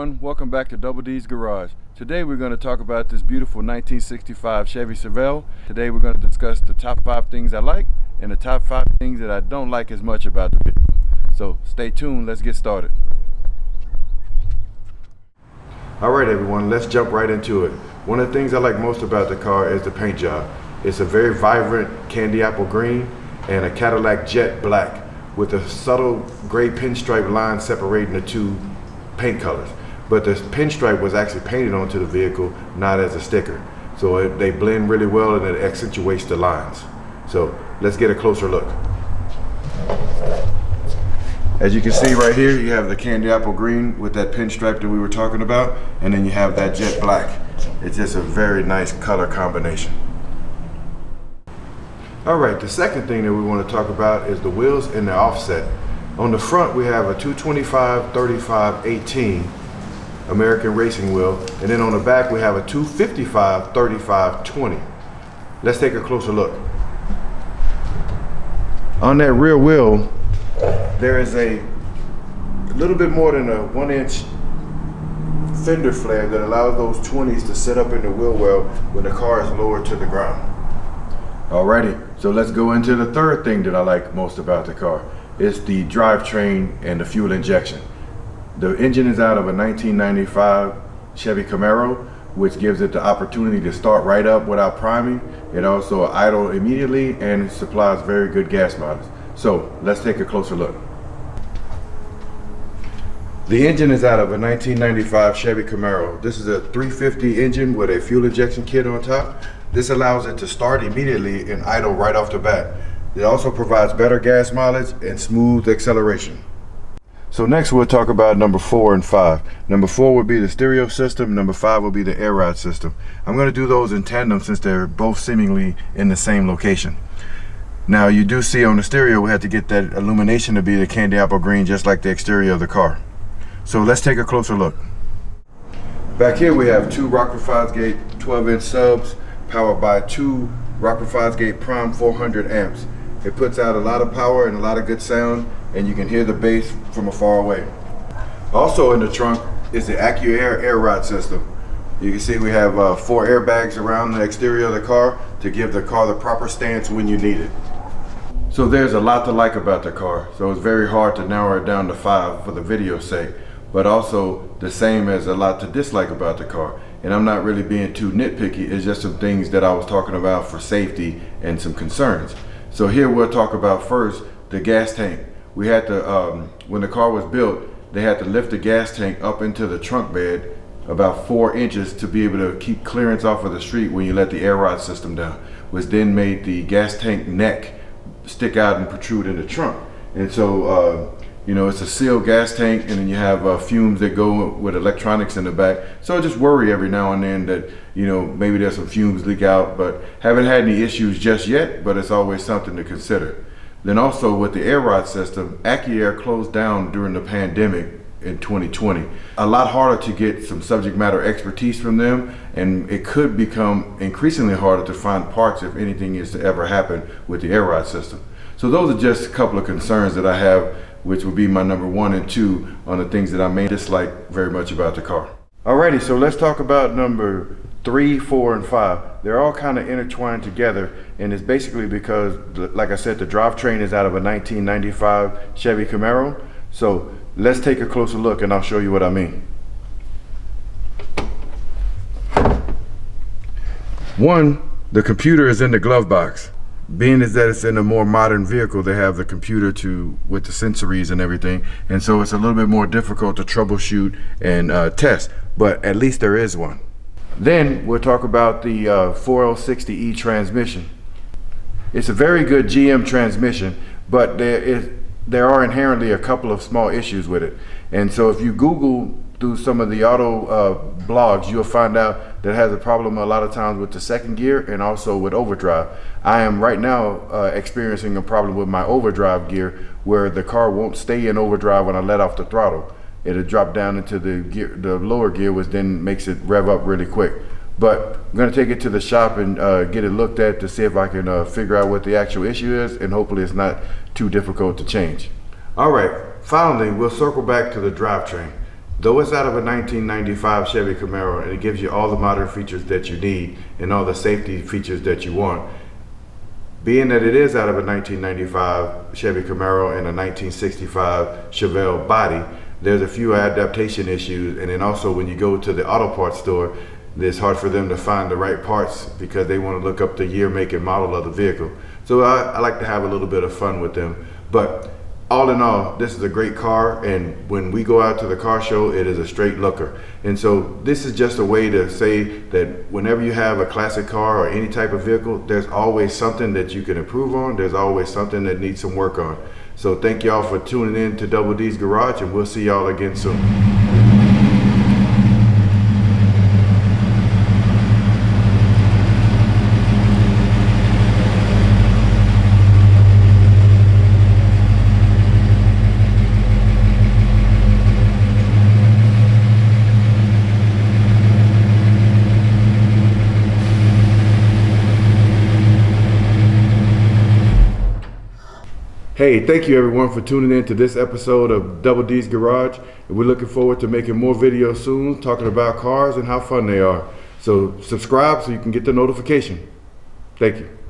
everyone, welcome back to Dbl-D's Garage. Today we're going to talk about this beautiful 1965 Chevy Chevelle. Today we're going to discuss the top 5 things I like and the top 5 things that I don't like as much about the vehicle. So stay tuned, let's get started. Alright everyone, let's jump right into it. One of the things I like most about the car is the paint job. It's a very vibrant candy apple green and a Cadillac jet black with a subtle gray pinstripe line separating the two paint colors. But the pinstripe was actually painted onto the vehicle, not as a sticker. So they blend really well and it accentuates the lines. So let's get a closer look. As you can see right here, you have the candy apple green with that pinstripe that we were talking about, and then you have that jet black. It's just a very nice color combination. Alright, the second thing that we want to talk about is the wheels and the offset. On the front we have a 225/35/18 American racing wheel, and then on the back we have a 255/35/20. Let's take a closer look. On that rear wheel there is a little bit more than a 1-inch fender flare that allows those 20s to sit up in the wheel well when the car is lowered to the ground. Alrighty, so let's go into the third thing that I like most about the car. It's the drivetrain and the fuel injection. The engine is out of a 1995 Chevy Camaro, which gives it the opportunity to start right up without priming. It also idle immediately and supplies very good gas mileage. So let's take a closer look. The engine is out of a 1995 Chevy Camaro. This is a 350 engine with a fuel injection kit on top. This allows it to start immediately and idle right off the bat. It also provides better gas mileage and smooth acceleration. So next we'll talk about number 4 and 5. Number 4 would be the stereo system, number 5 will be the air ride system. I'm going to do those in tandem since they're both seemingly in the same location. Now you do see on the stereo we had to get that illumination to be the candy apple green just like the exterior of the car. So let's take a closer look. Back here we have 2 Rockford Fosgate 12-inch subs powered by 2 Rockford Fosgate Prime 400 amps. It puts out a lot of power and a lot of good sound, and you can hear the bass from afar away. Also in the trunk is the AccuAir air ride system. You can see we have 4 airbags around the exterior of the car to give the car the proper stance when you need it. So there's a lot to like about the car, so it's very hard to narrow it down to 5 for the video's sake, but also the same as a lot to dislike about the car. And I'm not really being too nitpicky, it's just some things that I was talking about for safety and some concerns. So here we'll talk about first the gas tank. We had to, when the car was built, they had to lift the gas tank up into the trunk bed about 4 inches to be able to keep clearance off of the street when you let the air ride system down, which then made the gas tank neck stick out and protrude in the trunk. And so, you know, it's a sealed gas tank, and then you have fumes that go with electronics in the back. So I just worry every now and then that, you know, maybe there's some fumes leak out, but haven't had any issues just yet, but it's always something to consider. Then also with the air ride system, AccuAir closed down during the pandemic in 2020. A lot harder to get some subject matter expertise from them, and it could become increasingly harder to find parts if anything is to ever happen with the air ride system. So those are just a couple of concerns that I have, which would be my number 1 and 2 on the things that I may dislike very much about the car. Alrighty, so let's talk about number 3, 4, and 5. They're all kind of intertwined together, and it's basically because, like I said, the drivetrain is out of a 1995 Chevy Camaro. So let's take a closer look and I'll show you what I mean. 1, the computer is in the glove box. Being is that it's in a more modern vehicle, they have the computer with the sensories and everything, and so it's a little bit more difficult to troubleshoot and test, but at least there is one. Then we'll talk about the 4L60E transmission. It's a very good GM transmission, but there are inherently a couple of small issues with it. And so if you Google through some of the auto blogs, you'll find out that it has a problem a lot of times with the second gear and also with overdrive. I am right now experiencing a problem with my overdrive gear where the car won't stay in overdrive when I let off the throttle. It'll drop down into the lower gear, which then makes it rev up really quick. But I'm going to take it to the shop and get it looked at to see if I can figure out what the actual issue is, and hopefully it's not too difficult to change. All right, finally we'll circle back to the drivetrain. Though it's out of a 1995 Chevy Camaro and it gives you all the modern features that you need and all the safety features that you want, being that it is out of a 1995 Chevy Camaro and a 1965 Chevelle body, there's a few adaptation issues, and then also when you go to the auto parts store, it's hard for them to find the right parts because they want to look up the year, make, and model of the vehicle. So I like to have a little bit of fun with them. But all in all, this is a great car, and when we go out to the car show, it is a straight looker. And so this is just a way to say that whenever you have a classic car or any type of vehicle, there's always something that you can improve on. There's always something that needs some work on. So thank y'all for tuning in to Dbl-D's Garage, and we'll see y'all again soon. Hey, thank you everyone for tuning in to this episode of Dbl-D's Garage. And we're looking forward to making more videos soon, talking about cars and how fun they are. So subscribe so you can get the notification. Thank you.